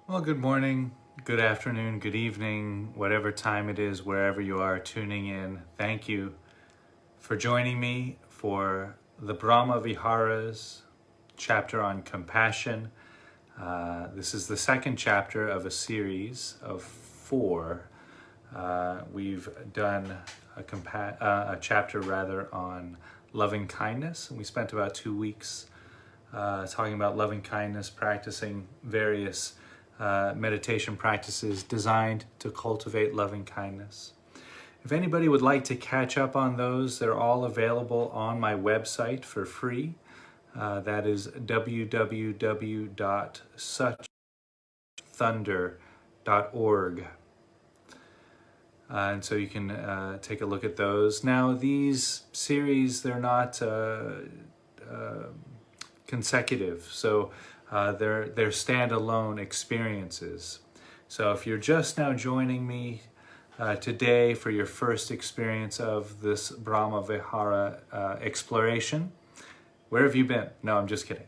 Well, good morning, good afternoon, good evening, whatever time it is, wherever you are tuning in. Thank you for joining me for the Brahma Viharas chapter on compassion. This is the second chapter of a series of four. We've done a chapter on loving kindness, and we spent about 2 weeks talking about loving kindness, practicing various meditation practices designed to cultivate loving kindness. If anybody would like to catch up on those, they're all available on my website for free. That is www.suchthunder.org. And so you can take a look at those. Now, these series, they're not consecutive, so they're standalone experiences. So if you're just now joining me today for your first experience of this Brahma Vihara exploration, where have you been? No, I'm just kidding.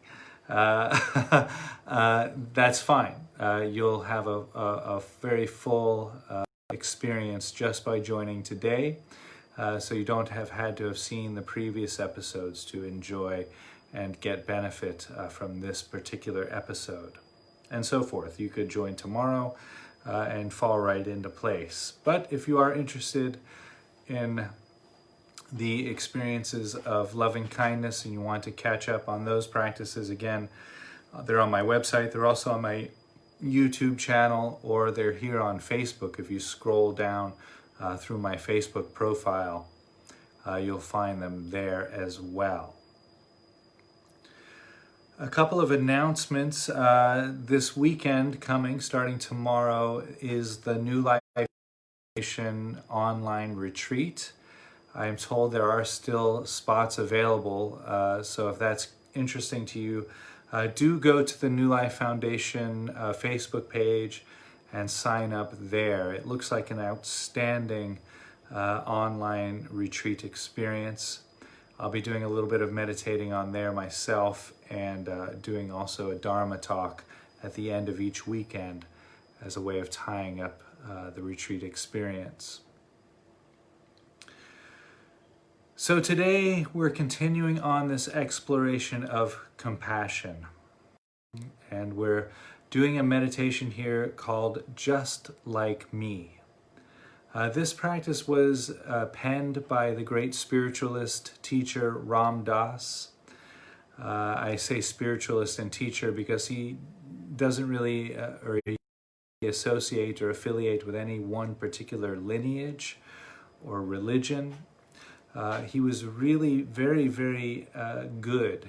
That's fine. You'll have a very full experience just by joining today. So you don't have had to have seen the previous episodes to enjoy and get benefit from this particular episode, and so forth. You could join tomorrow and fall right into place. But if you are interested in the experiences of loving kindness and you want to catch up on those practices, again, they're on my website. They're also on my YouTube channel, or they're here on Facebook. If you scroll down through my Facebook profile, you'll find them there as well. A couple of announcements. This weekend coming, starting tomorrow, is the New Life Foundation online retreat. I'm told there are still spots available, so if that's interesting to you, do go to the New Life Foundation Facebook page and sign up there. It looks like an outstanding online retreat experience. I'll be doing a little bit of meditating on there myself, and doing also a Dharma talk at the end of each weekend as a way of tying up the retreat experience. So today we're continuing on this exploration of compassion, and we're doing a meditation here called Just Like Me. This practice was penned by the great spiritualist teacher Ram Dass. I say spiritualist and teacher because he doesn't really associate or affiliate with any one particular lineage or religion. He was really very, very good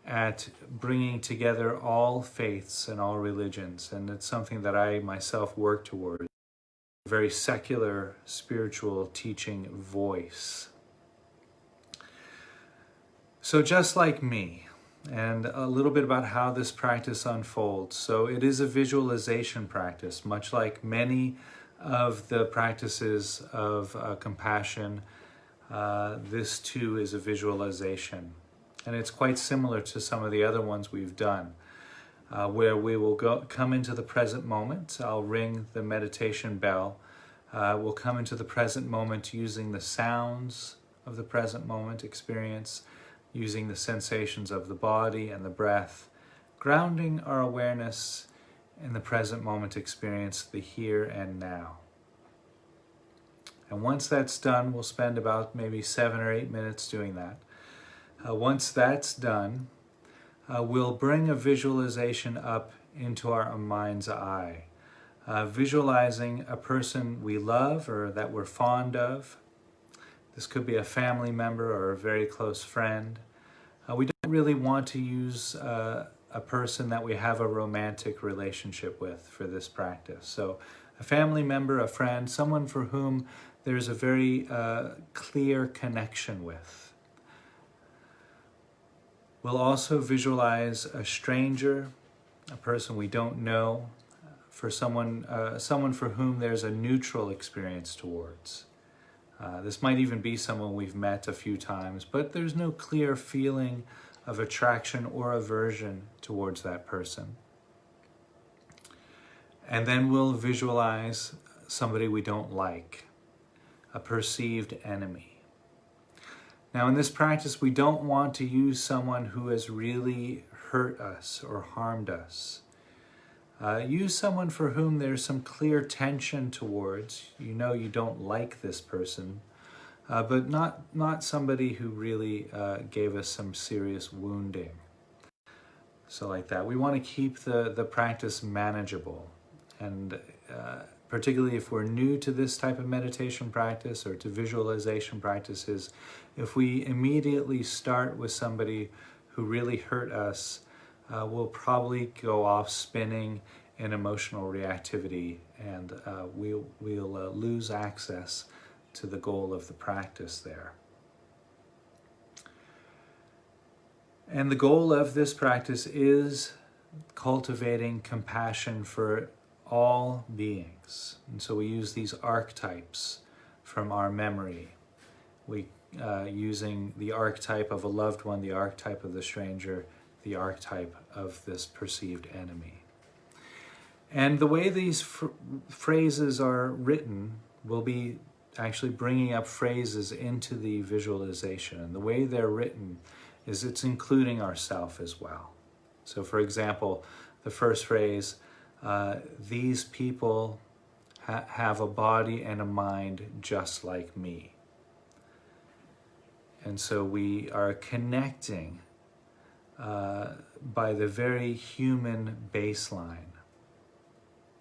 at bringing together all faiths and all religions, and it's something that I myself work towards. Very secular, spiritual teaching voice. So just like me, and a little bit about how this practice unfolds. So it is a visualization practice, much like many of the practices of compassion. This too is a visualization. And it's quite similar to some of the other ones we've done, where we will come into the present moment. I'll ring the meditation bell. We'll come into the present moment using the sounds of the present moment experience, using the sensations of the body and the breath, grounding our awareness in the present moment experience, the here and now. And once that's done, we'll spend about maybe 7 or 8 minutes doing that. Once that's done, we'll bring a visualization up into our mind's eye, visualizing a person we love or that we're fond of. This could be a family member or a very close friend. We don't really want to use a person that we have a romantic relationship with for this practice. So a family member, a friend, someone for whom there's a very clear connection with. We'll also visualize a stranger, a person we don't know, for someone for whom there's a neutral experience towards. This might even be someone we've met a few times, but there's no clear feeling of attraction or aversion towards that person. And then we'll visualize somebody we don't like, a perceived enemy. Now in this practice, we don't want to use someone who has really hurt us or harmed us. Use someone for whom there's some clear tension towards. You know you don't like this person, but not somebody who really gave us some serious wounding. So like that. We want to keep the practice manageable. And particularly if we're new to this type of meditation practice or to visualization practices, if we immediately start with somebody who really hurt us, we'll probably go off spinning in emotional reactivity, and we'll lose access to the goal of the practice there. And the goal of this practice is cultivating compassion for all beings. And so we use these archetypes from our memory. We using the archetype of a loved one, the archetype of the stranger, the archetype of this perceived enemy. And the way these phrases are written will be actually bringing up phrases into the visualization. And the way they're written is it's including ourself as well. So for example, the first phrase, these people have a body and a mind just like me. And so we are connecting by the very human baseline,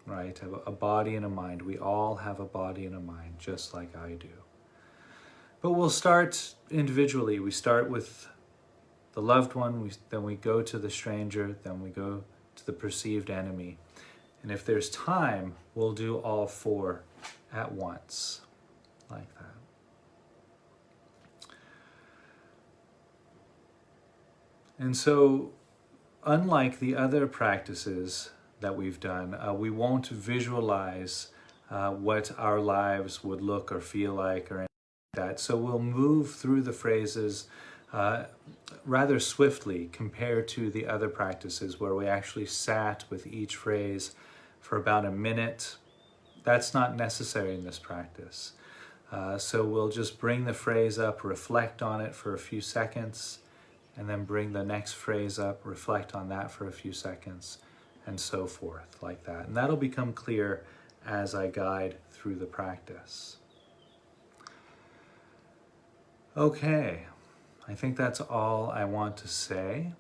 right? A body and a mind. We all have a body and a mind, just like I do. But we'll start individually. We start with the loved one, then we go to the stranger, then we go to the perceived enemy. And if there's time, we'll do all four at once, like that. And so, unlike the other practices that we've done, we won't visualize what our lives would look or feel like or anything like that. So we'll move through the phrases rather swiftly compared to the other practices where we actually sat with each phrase for about a minute. That's not necessary in this practice. So we'll just bring the phrase up, reflect on it for a few seconds, and then bring the next phrase up, reflect on that for a few seconds, and so forth, like that. And that'll become clear as I guide through the practice. Okay, I think that's all I want to say.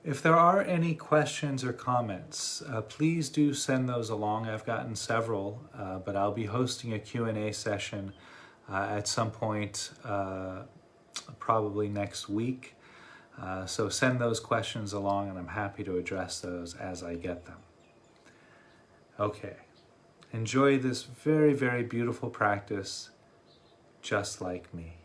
If there are any questions or comments, please do send those along. I've gotten several, but I'll be hosting a Q&A session at some point, probably next week. So send those questions along and I'm happy to address those as I get them. Okay, enjoy this very, very beautiful practice, just like me.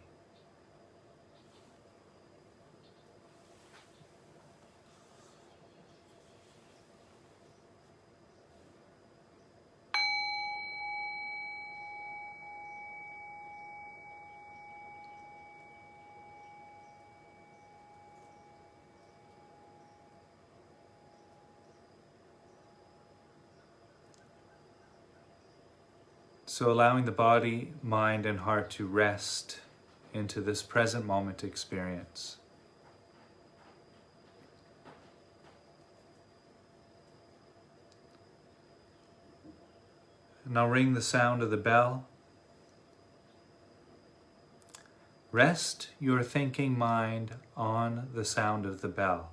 So allowing the body, mind, and heart to rest into this present moment experience. And I'll ring the sound of the bell. Rest your thinking mind on the sound of the bell.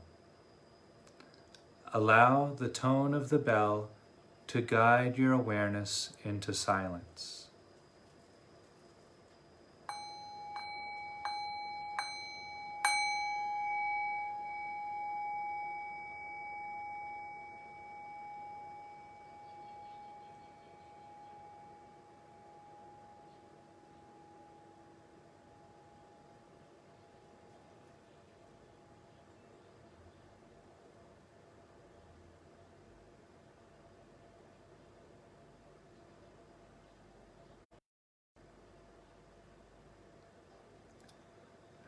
Allow the tone of the bell to guide your awareness into silence.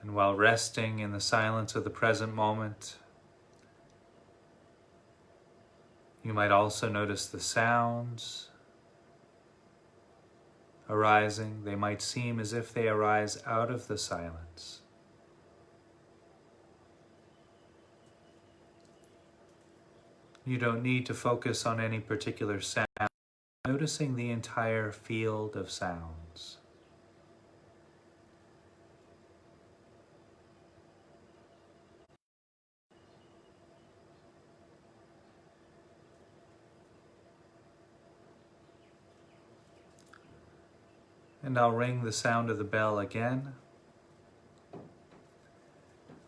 And while resting in the silence of the present moment, You might also notice the sounds arising. They might seem as if they arise out of the silence. You don't need to focus on any particular sound, noticing the entire field of sounds. And I'll ring the sound of the bell again.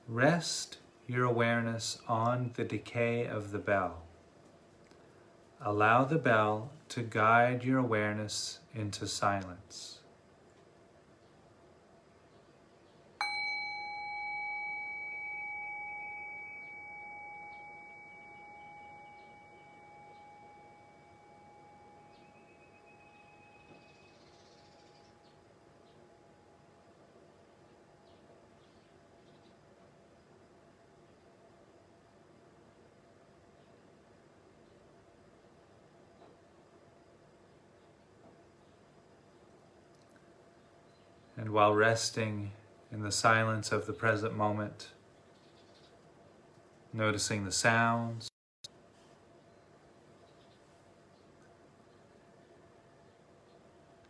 Rest your awareness on the decay of the bell. Allow the bell to guide your awareness into silence. And while resting in the silence of the present moment, noticing the sounds,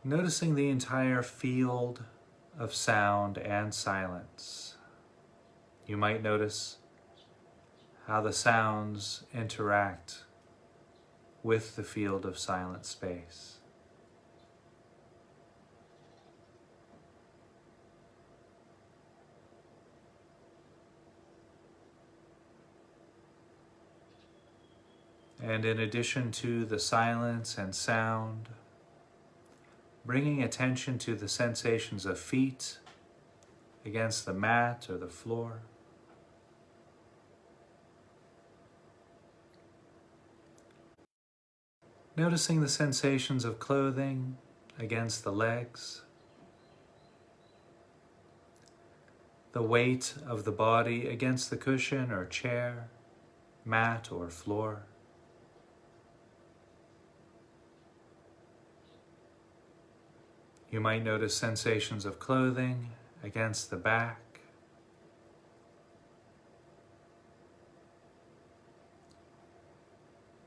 noticing the entire field of sound and silence, you might notice how the sounds interact with the field of silent space. And in addition to the silence and sound, bringing attention to the sensations of feet against the mat or the floor. Noticing the sensations of clothing against the legs. The weight of the body against the cushion or chair, mat or floor. You might notice sensations of clothing against the back.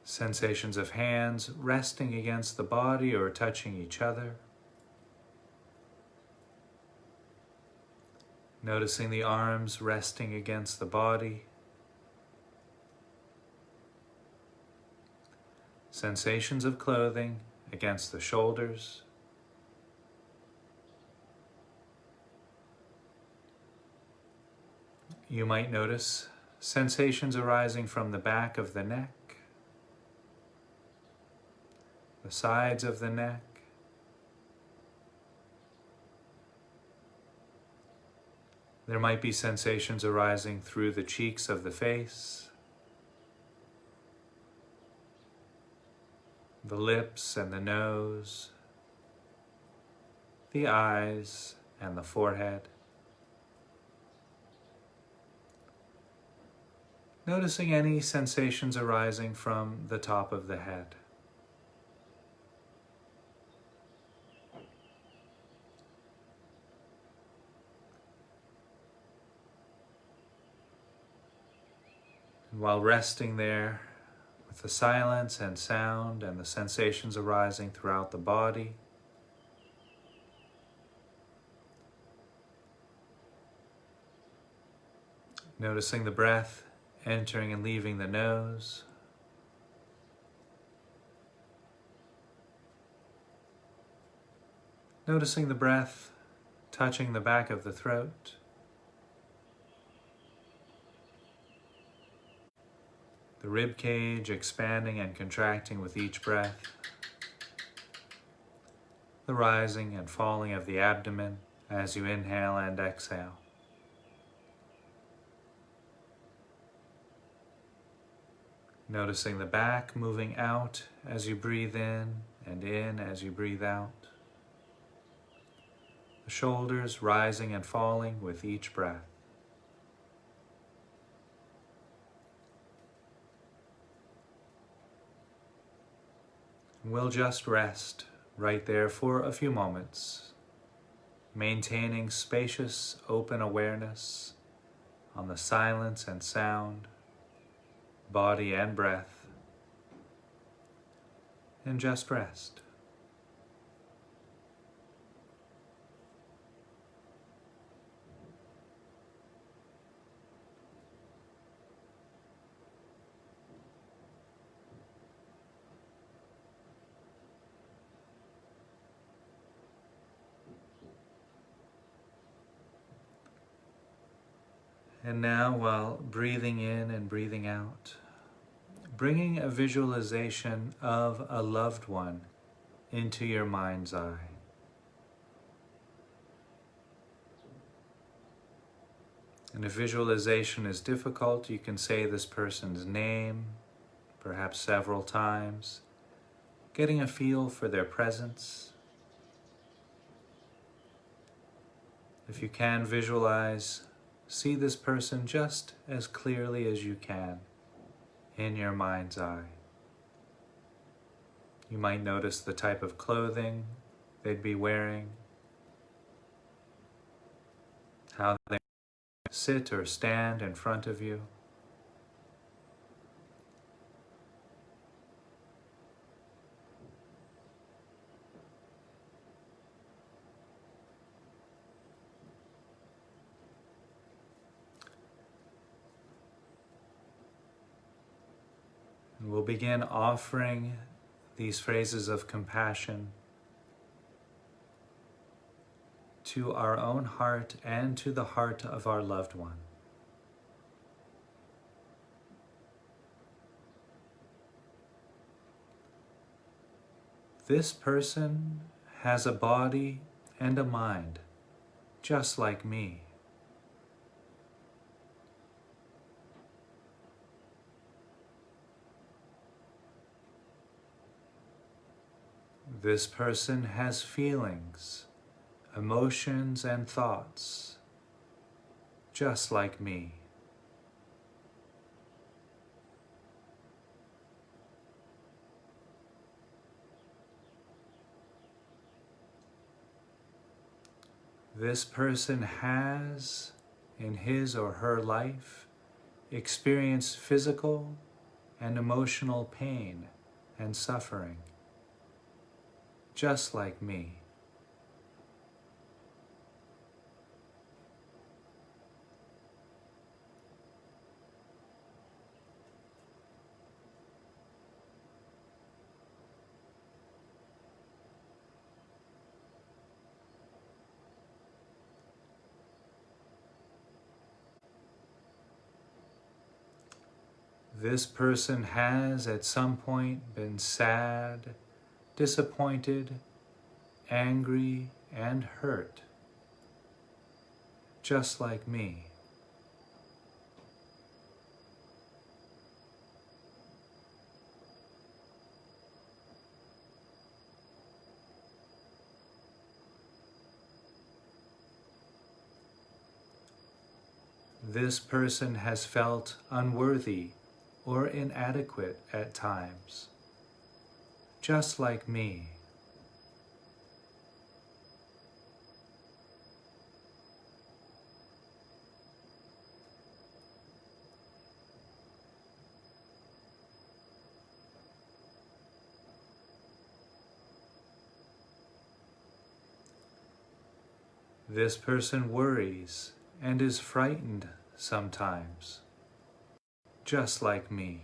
Sensations of hands resting against the body or touching each other. Noticing the arms resting against the body. Sensations of clothing against the shoulders. You might notice sensations arising from the back of the neck, the sides of the neck, there might be sensations arising through the cheeks of the face, the lips and the nose, the eyes and the forehead. Noticing any sensations arising from the top of the head. And while resting there with the silence and sound and the sensations arising throughout the body, noticing the breath entering and leaving the nose. Noticing the breath touching the back of the throat. The rib cage expanding and contracting with each breath. The rising and falling of the abdomen as you inhale and exhale. Noticing the back moving out as you breathe in as you breathe out. The shoulders rising and falling with each breath. We'll just rest right there for a few moments, maintaining spacious, open awareness on the silence and sound, body and breath, and just rest. And now, while breathing in and breathing out, bringing a visualization of a loved one into your mind's eye. And if visualization is difficult, you can say this person's name, perhaps several times, getting a feel for their presence. If you can visualize, see this person just as clearly as you can in your mind's eye. You might notice the type of clothing they'd be wearing, how they sit or stand in front of you. And we'll begin offering these phrases of compassion to our own heart and to the heart of our loved one. This person has a body and a mind just like me. This person has feelings, emotions, and thoughts just like me. This person has, in his or her life, experienced physical and emotional pain and suffering just like me. This person has at some point been sad, disappointed, angry, and hurt, just like me. This person has felt unworthy or inadequate at times, just like me. This person worries and is frightened sometimes, just like me.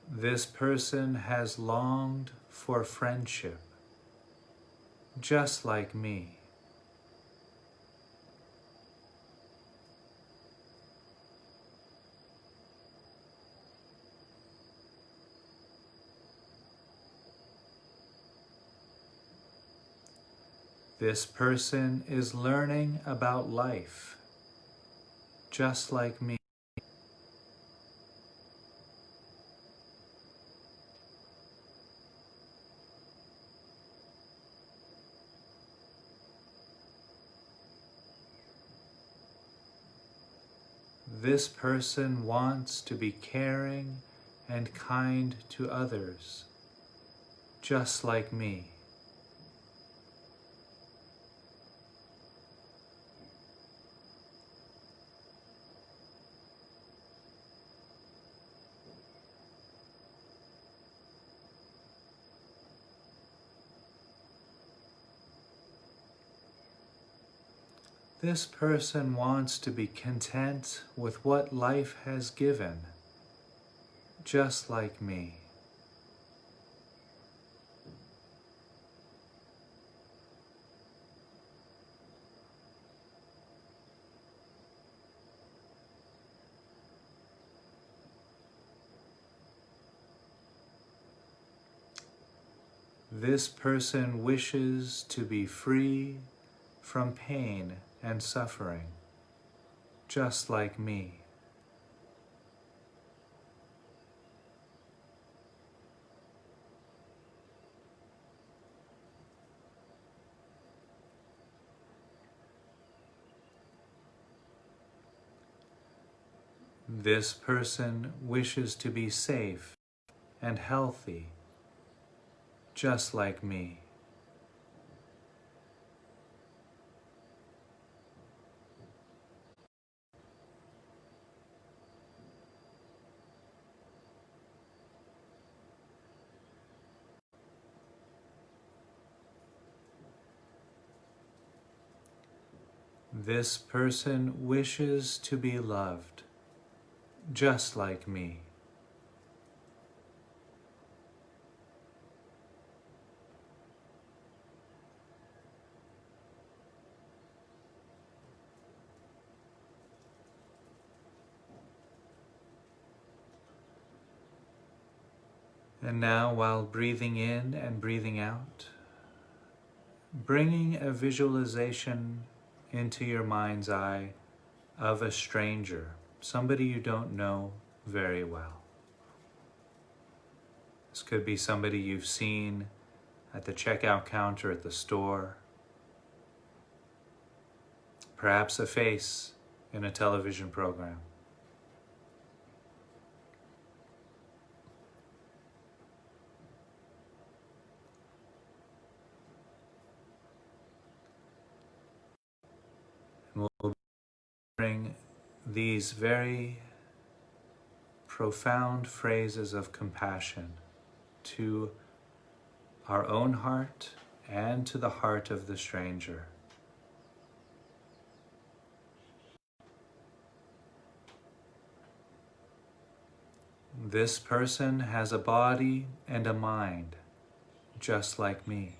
This person has longed for friendship, just like me. This person is learning about life, just like me. This person wants to be caring and kind to others, just like me. This person wants to be content with what life has given, just like me. This person wishes to be free from pain and suffering, just like me. This person wishes to be safe and healthy, just like me. This person wishes to be loved, just like me. And now, while breathing in and breathing out, bringing a visualization into your mind's eye of a stranger, somebody you don't know very well. This could be somebody you've seen at the checkout counter at the store, perhaps a face in a television program. And we'll bring these very profound phrases of compassion to our own heart and to the heart of the stranger. This person has a body and a mind, just like me.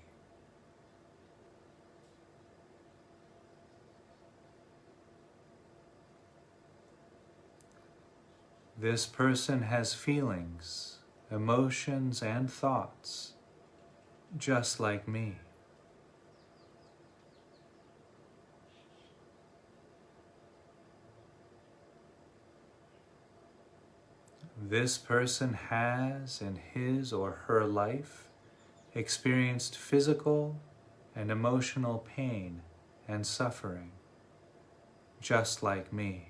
This person has feelings, emotions, and thoughts, just like me. This person has, in his or her life, experienced physical and emotional pain and suffering, just like me.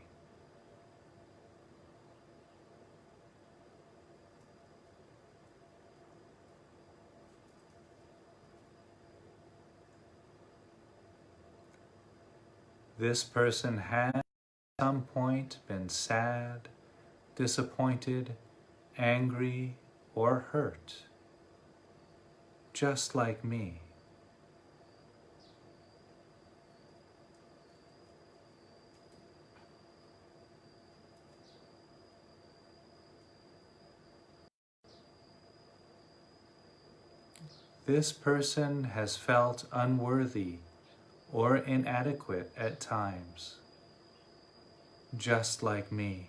This person has at some point been sad, disappointed, angry, or hurt, just like me. This person has felt unworthy or inadequate at times, just like me.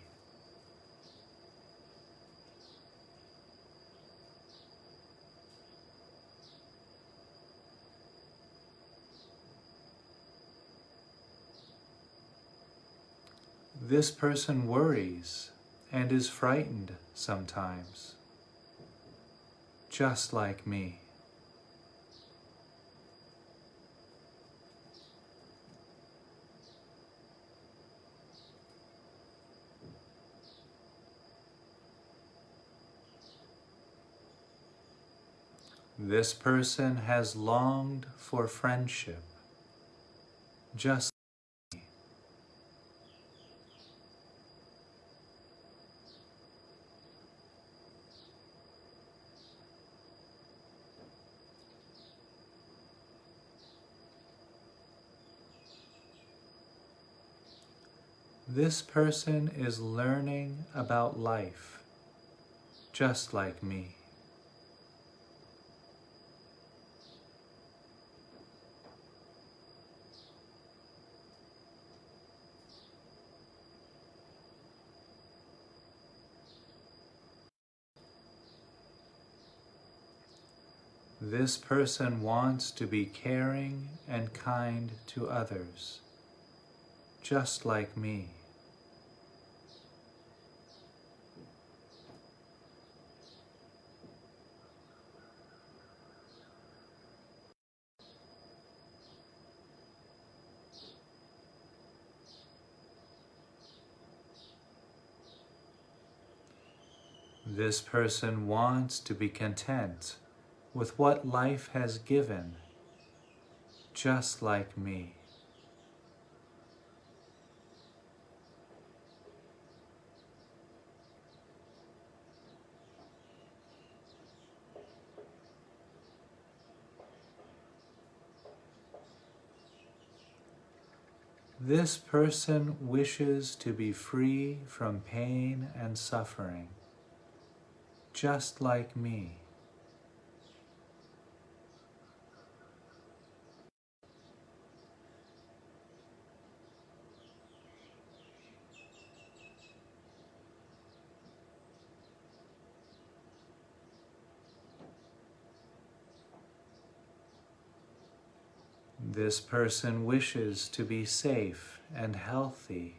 This person worries and is frightened sometimes, just like me. This person has longed for friendship, just like me. This person is learning about life, just like me. This person wants to be caring and kind to others, just like me. This person wants to be content with what life has given, just like me. This person wishes to be free from pain and suffering, just like me. This person wishes to be safe and healthy,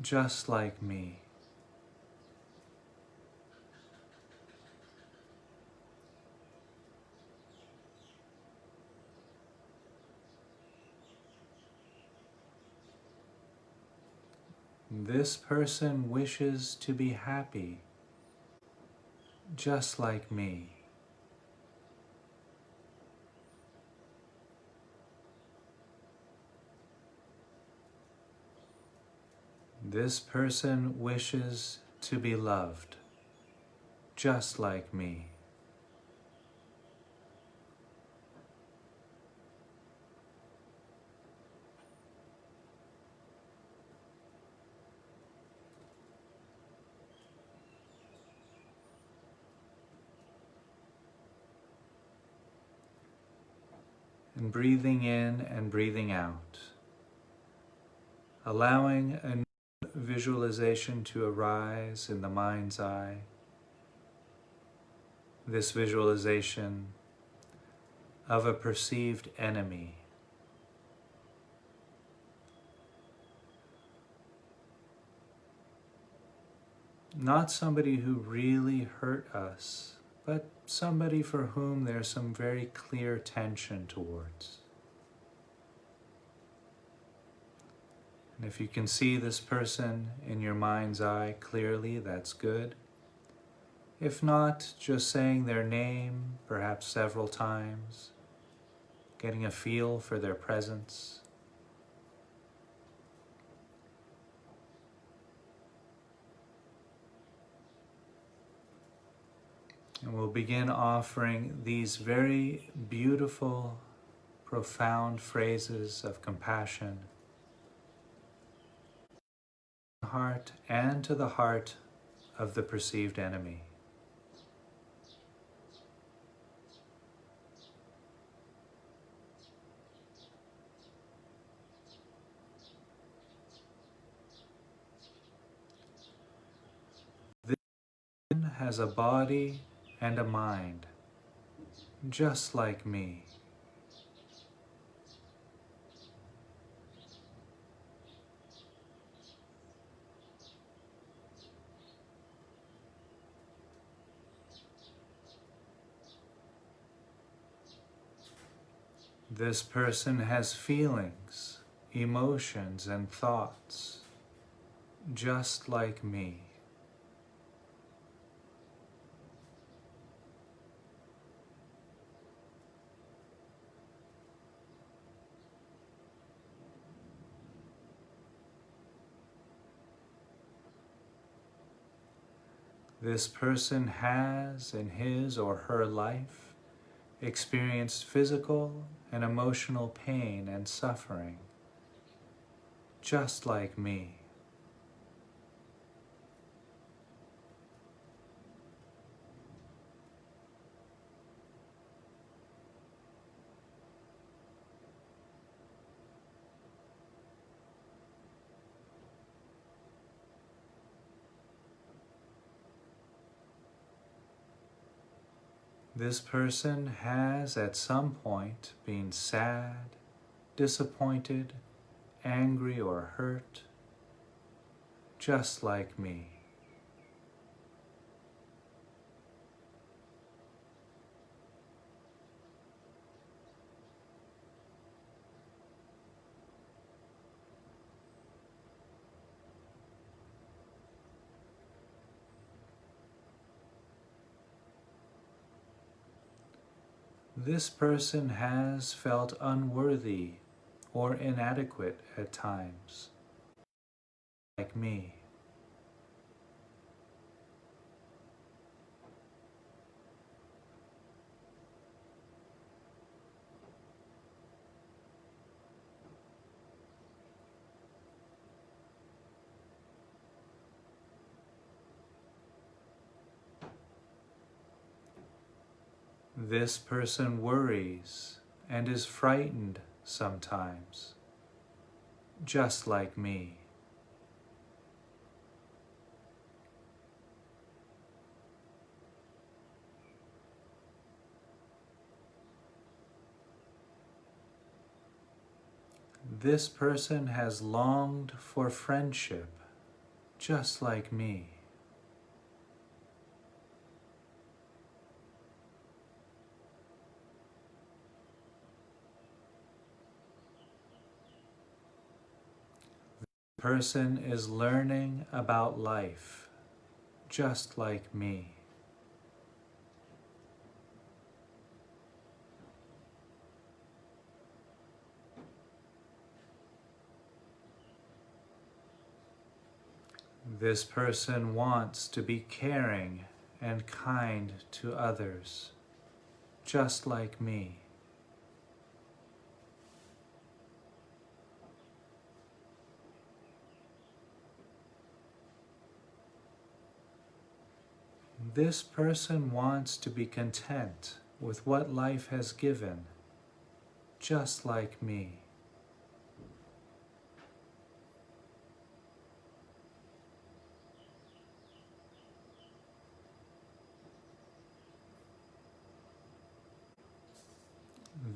just like me. This person wishes to be happy, just like me. This person wishes to be loved, just like me. And breathing in and breathing out, allowing a new visualization to arise in the mind's eye. This visualization of a perceived enemy. Not somebody who really hurt us, but somebody for whom there's some very clear tension towards. And if you can see this person in your mind's eye clearly, that's good. If not, just saying their name, perhaps several times, getting a feel for their presence. And we'll begin offering these very beautiful, profound phrases of compassion to the heart and to the heart of the perceived enemy. This person has a body and a mind, just like me. This person has feelings, emotions, and thoughts, just like me. This person has, in his or her life, experienced physical and emotional pain and suffering, just like me. This person has at some point been sad, disappointed, angry, or hurt, just like me. This person has felt unworthy or inadequate at times, like me. This person worries and is frightened sometimes, just like me. This person has longed for friendship, just like me. The person is learning about life, just like me. This person wants to be caring and kind to others, just like me. This person wants to be content with what life has given, just like me.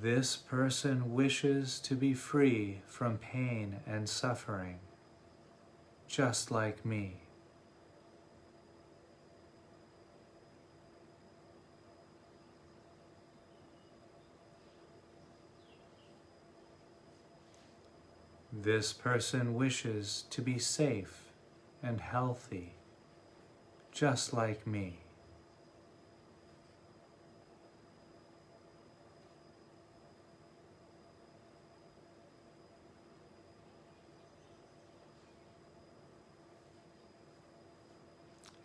This person wishes to be free from pain and suffering, just like me. This person wishes to be safe and healthy, just like me.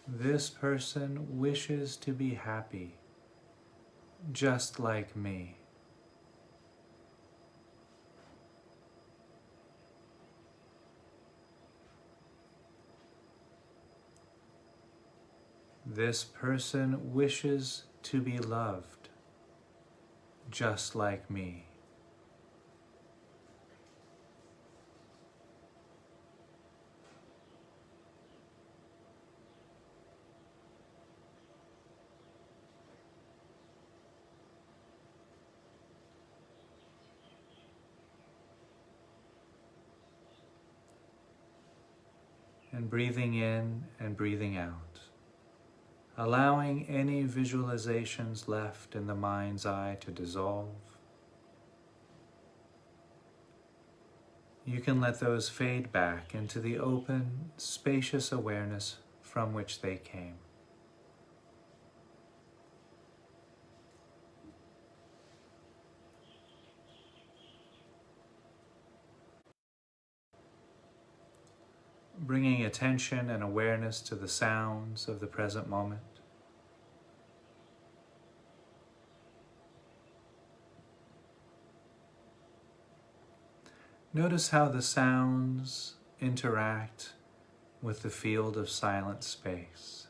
This person wishes to be happy, just like me. This person wishes to be loved, just like me. And breathing in and breathing out, allowing any visualizations left in the mind's eye to dissolve. You can let those fade back into the open, spacious awareness from which they came. bringing attention and awareness to the sounds of the present moment. Notice how the sounds interact with the field of silent space.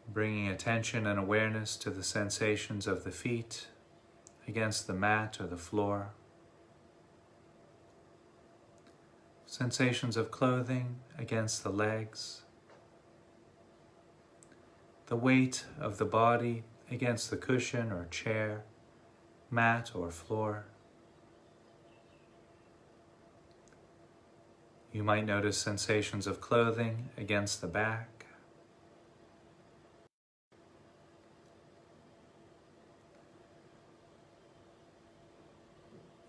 Bringing attention and awareness to the sensations of the feet against the mat or the floor. Sensations of clothing against the legs. The weight of the body against the cushion or chair, mat or floor. You might notice sensations of clothing against the back.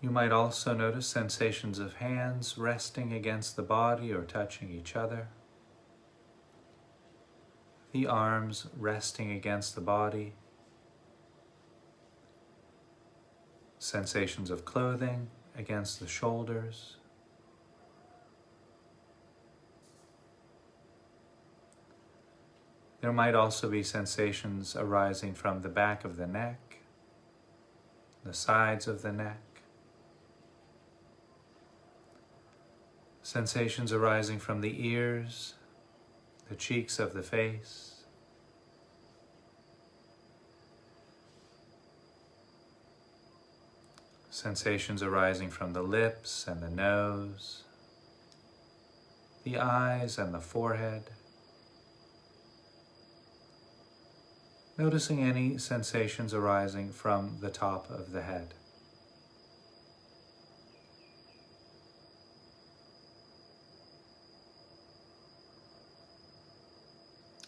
You might also notice sensations of hands resting against the body or touching each other. The arms resting against the body. Sensations of clothing against the shoulders. There might also be sensations arising from the back of the neck, the sides of the neck. Sensations arising from the ears, the cheeks of the face. Sensations arising from the lips and the nose, the eyes and the forehead. Noticing any sensations arising from the top of the head.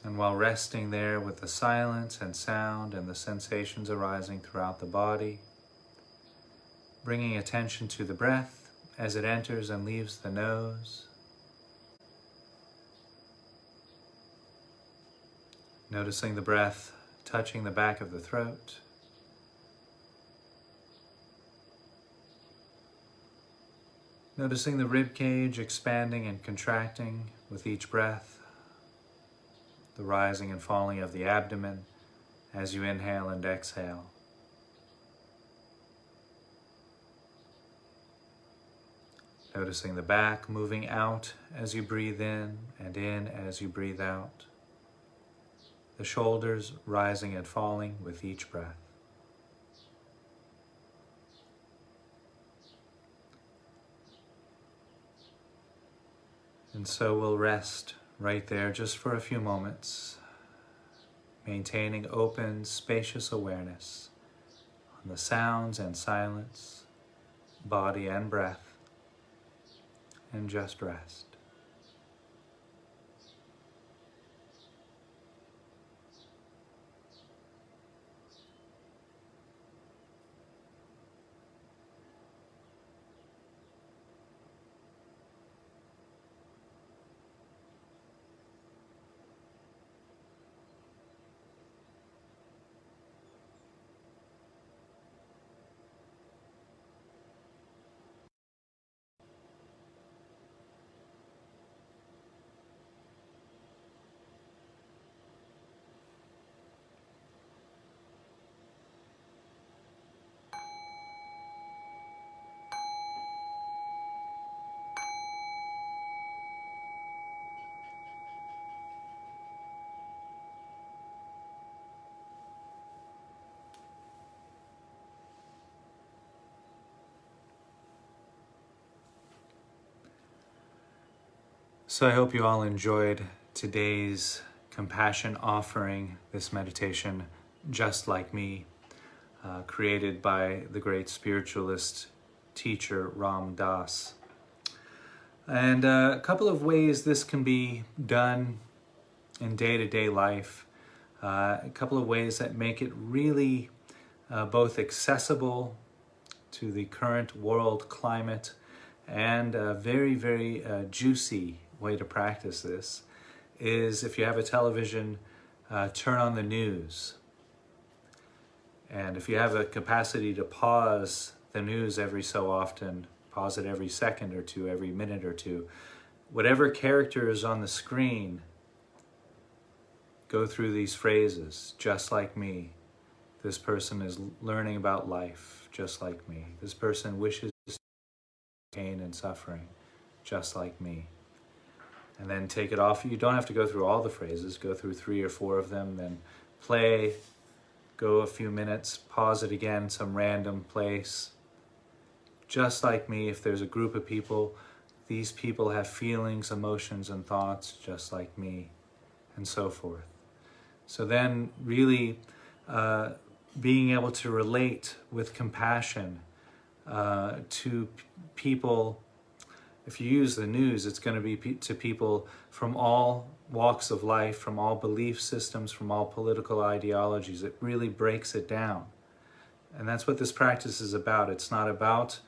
And while resting there with the silence and sound and the sensations arising throughout the body, bringing attention to the breath as it enters and leaves the nose. Noticing the breath touching the back of the throat. Noticing the rib cage expanding and contracting with each breath. The rising and falling of the abdomen as you inhale and exhale. Noticing the back moving out as you breathe in as you breathe out. The shoulders rising and falling with each breath. And so we'll rest right there just for a few moments, maintaining open, spacious awareness on the sounds and silence, body and breath, and just rest. So I hope you all enjoyed today's compassion offering, this meditation, Just Like Me, created by the great spiritualist teacher Ram Dass. And a couple of ways this can be done in day-to-day life, a couple of ways that make it really both accessible to the current world climate and a very, very juicy way to practice this is if you have a television, turn on the news And if you have a capacity to pause the news every so often, pause it every second or two, every minute or two, whatever character is on the screen, go through these phrases, just like me. This person is learning about life, just like me. This person wishes pain and suffering, just like me. And then take it off. You don't have to go through all the phrases. Go through 3 or 4 of them, then play, go a few minutes, pause it again, some random place. Just like me, if there's a group of people, these people have feelings, emotions, and thoughts just like me, and so forth. So then really being able to relate with compassion to people. If you use the news, it's going to be to people from all walks of life, from all belief systems, from all political ideologies. It really breaks it down. And that's what this practice is about. It's not about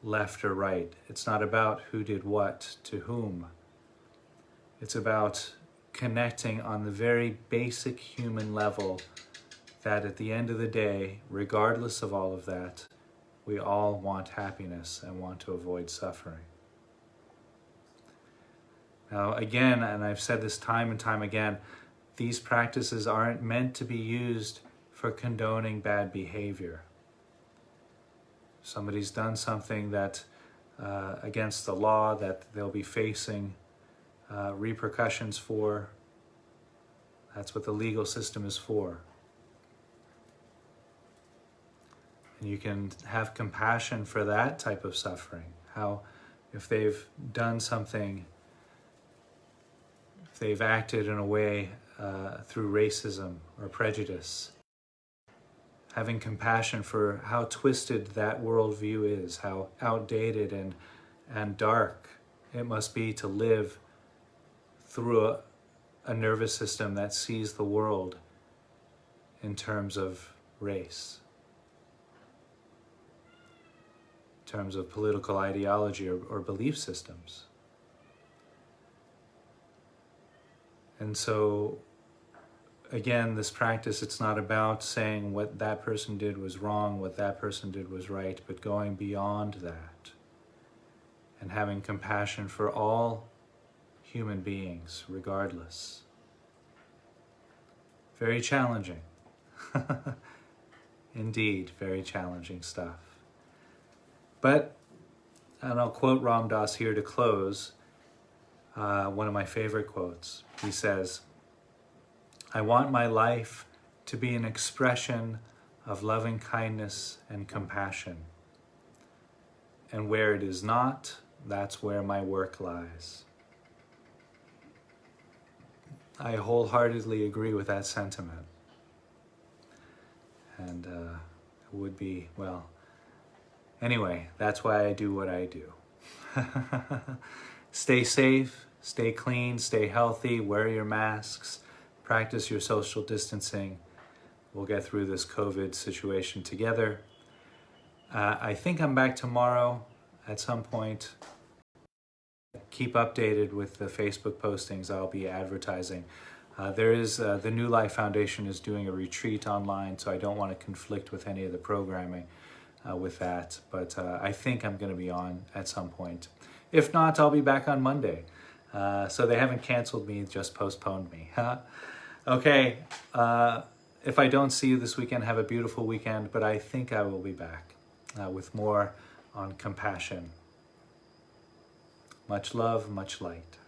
left or right. It's not about who did what to whom. It's about connecting on the very basic human level that at the end of the day, regardless of all of that, we all want happiness and want to avoid suffering. Now again, and I've said this time and time again, these practices aren't meant to be used for condoning bad behavior. Somebody's done something that against the law that they'll be facing repercussions for. That's what the legal system is for. And you can have compassion for that type of suffering. How if they've done something, if they've acted in a way through racism or prejudice, having compassion for how twisted that worldview is, how outdated and dark it must be to live through a nervous system that sees the world in terms of race, in terms of political ideology or belief systems. And so, again, this practice, it's not about saying what that person did was wrong, what that person did was right, but going beyond that and having compassion for all human beings, regardless. Very challenging. Indeed, very challenging stuff. But, and I'll quote Ram Dass here to close, one of my favorite quotes. He says, "I want my life to be an expression of loving kindness and compassion. And where it is not, that's where my work lies." I wholeheartedly agree with that sentiment. And it would be, well, anyway, that's why I do what I do. Stay safe, stay clean, stay healthy, wear your masks, practice your social distancing. We'll get through this COVID situation together. I think I'm back tomorrow at some point. Keep updated with the Facebook postings I'll be advertising. There is, the New Life Foundation is doing a retreat online, so I don't want to conflict with any of the programming with that. But I think I'm going to be on at some point. If not, I'll be back on Monday. So they haven't canceled me, just postponed me. Okay, if I don't see you this weekend, have a beautiful weekend, but I think I will be back with more on compassion. Much love, much light.